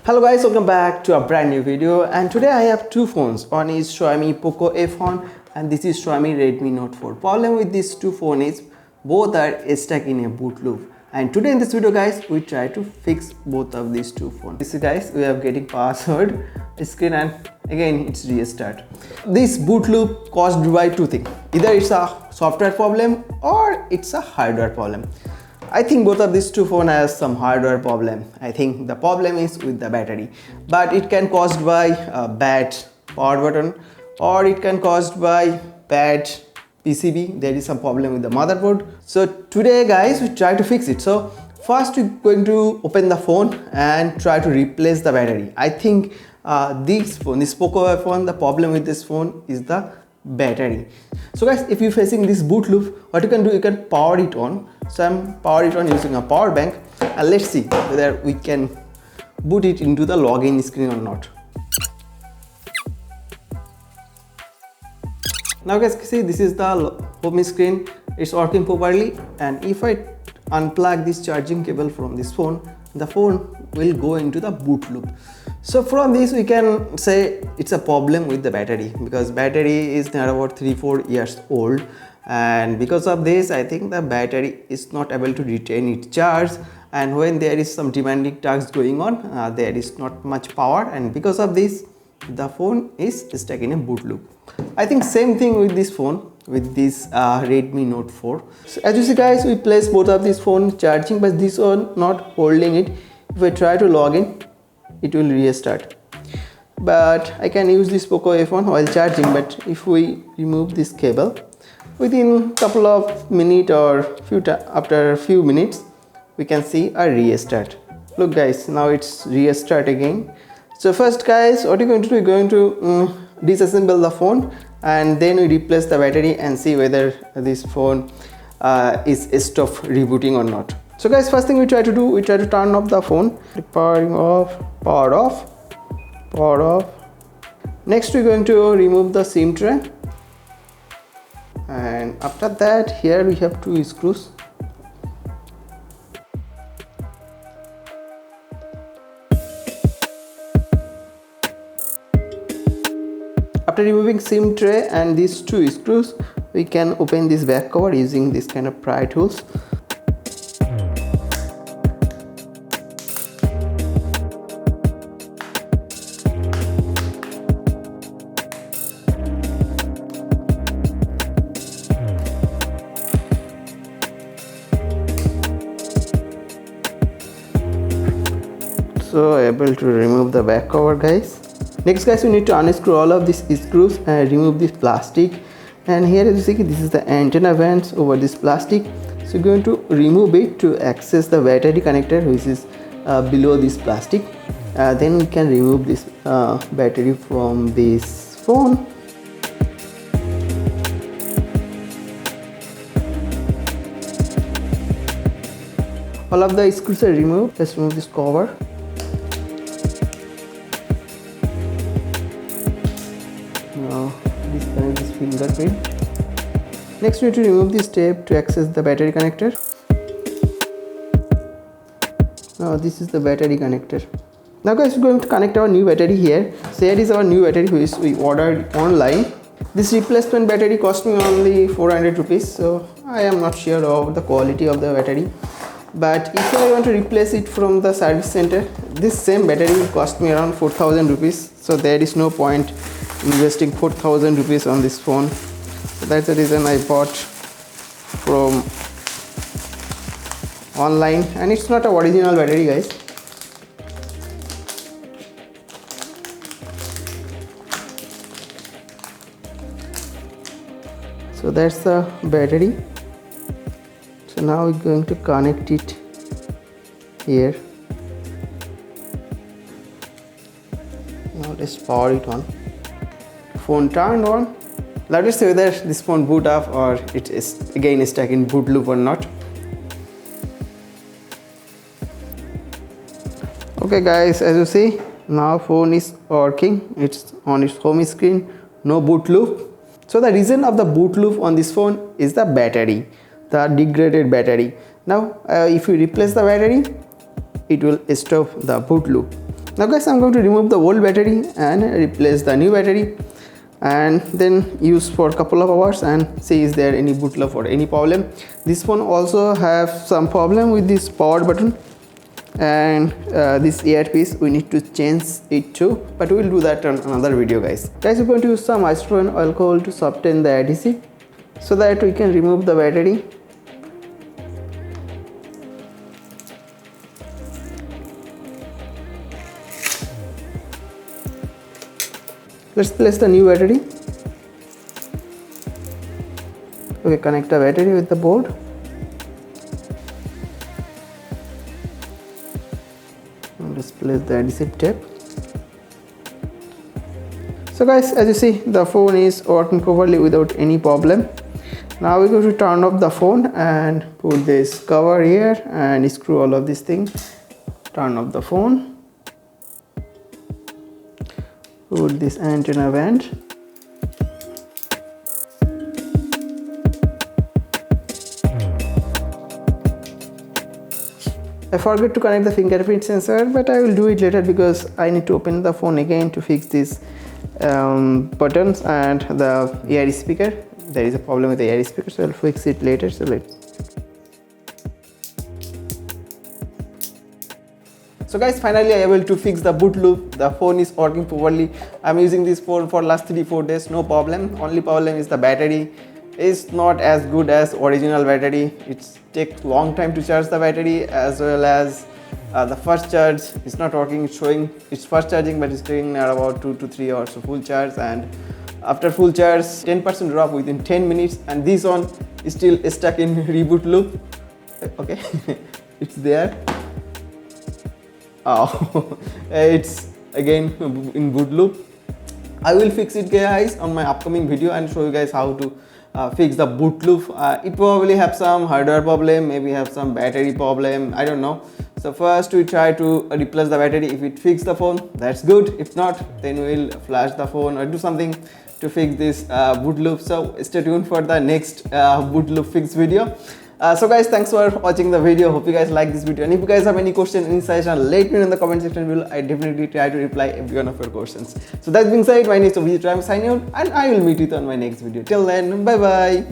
Hello guys, welcome back to a brand new video, and today I have two phones. One is Xiaomi Poco F1 and this is Xiaomi Redmi Note 4. Problem with these two phones is both are stuck in a boot loop, and today in this video guys we try to fix both of these two phones. This is guys, we are getting password screen and again it's restart. This boot loop caused by two things. Either it's a software problem or it's a hardware problem. I think both of these two phones has some hardware problem. I think the problem is with the battery, but it can caused by a bad power button or it can caused by bad PCB. There is some problem with the motherboard. So today guys we try to fix it. So first we're going to open the phone and try to replace the battery. I think this Poco F1, the problem with this phone is the battery. So guys, if you're facing this boot loop, what you can do, you can power it on. So I'm power it on using a power bank, and let's see whether we can boot it into the login screen or not. Now guys, see, this is the home screen. It's working properly, and if I unplug this charging cable from this phone, the phone will go into the boot loop. So from this we can say it's a problem with the battery, because battery is now about 3-4 years old, and because of this I think the battery is not able to retain its charge, and when there is some demanding tasks going on there is not much power, and because of this the phone is stuck in a boot loop. I think same thing with this phone, with this Redmi Note 4. So as you see guys, we place both of these phones charging, but this one not holding it. If I try to log in, it will restart. But I can use this Poco F1 while charging, but if we remove this cable, within couple of minutes or after a few minutes we can see a restart. Look guys, now it's restart again. So first guys, what you're going to do, you're going to disassemble the phone, and then we replace the battery and see whether this phone is stopped rebooting or not. So guys, first thing we try to do, we try to turn off the phone. Powering off, power off, power off. Next we're going to remove the SIM tray, and after that here we have two screws. After removing SIM tray and these two screws, we can open this back cover using this kind of pry tools. So able to remove the back cover guys. Next guys, we need to unscrew all of these screws and remove this plastic, and here as you see this is the antenna vents over this plastic. So we're going to remove it to access the battery connector, which is below this plastic. Then we can remove this battery from this phone. All of the screws are removed. Let's remove this cover. Now disconnect this fingerprint. Next we need to remove this tape to access the battery connector. Now this is the battery connector. Now guys, we're going to connect our new battery here. So here is our new battery which we ordered online. This replacement battery cost me only 400 rupees, so I am not sure of the quality of the battery. But if I want to replace it from the service center, this same battery will cost me around 4,000 rupees. So there is no point investing 4,000 rupees on this phone. So that's the reason I bought from online, and it's not a original battery guys. So that's the battery. So now we're going to connect it here. Now let's power it on. Phone turned on. Let us see whether this phone boot up or it is again stuck in boot loop or not. Okay guys, as you see now phone is working. It's on its home screen, no boot loop. So the reason of the boot loop on this phone is the battery, the degraded battery. Now if you replace the battery, it will stop the boot loop. Now guys, I'm going to remove the old battery and replace the new battery, and then use for a couple of hours and see is there any boot loop or any problem. This phone also have some problem with this power button, and this earpiece we need to change it too, but we'll do that on another video. Guys, we're going to use some isopropyl alcohol to soften the adhesive so that we can remove the battery. Let's place the new battery. Okay, connect the battery with the board. And let's place the adhesive tape. So guys, as you see, the phone is working properly without any problem. Now we're going to turn off the phone and put this cover here and screw all of these things. Turn off the phone. Put this antenna vent. I forgot to connect the fingerprint sensor, but I will do it later because I need to open the phone again to fix these buttons and the ear speaker. There is a problem with the ear speaker, so I'll fix it later. So guys, finally I able to fix the boot loop. The phone is working properly. I'm using this phone for last 3-4 days, no problem. Only problem is the battery is not as good as original battery. It takes long time to charge the battery, as well as the first charge is not working. It's showing it's first charging, but it's taking about 2 to 3 hours to full charge, and after full charge 10% drop within 10 minutes, and this one is still stuck in reboot loop. Okay, it's there. Oh, it's again in boot loop. I will fix it guys on my upcoming video and show you guys how to fix the boot loop. It probably have some hardware problem, maybe have some battery problem, I don't know. So first we try to replace the battery. If it fix the phone, that's good. If not, then we'll flash the phone or do something to fix this boot loop. So stay tuned for the next boot loop fix video. So guys, thanks for watching the video. Hope you guys like this video, and if you guys have any question, any suggestion, let me know in the comment section below. I definitely try to reply every one of your questions. So that being said, my name is Abhijit. I'm signing out, and I will meet you on my next video. Till then, bye bye.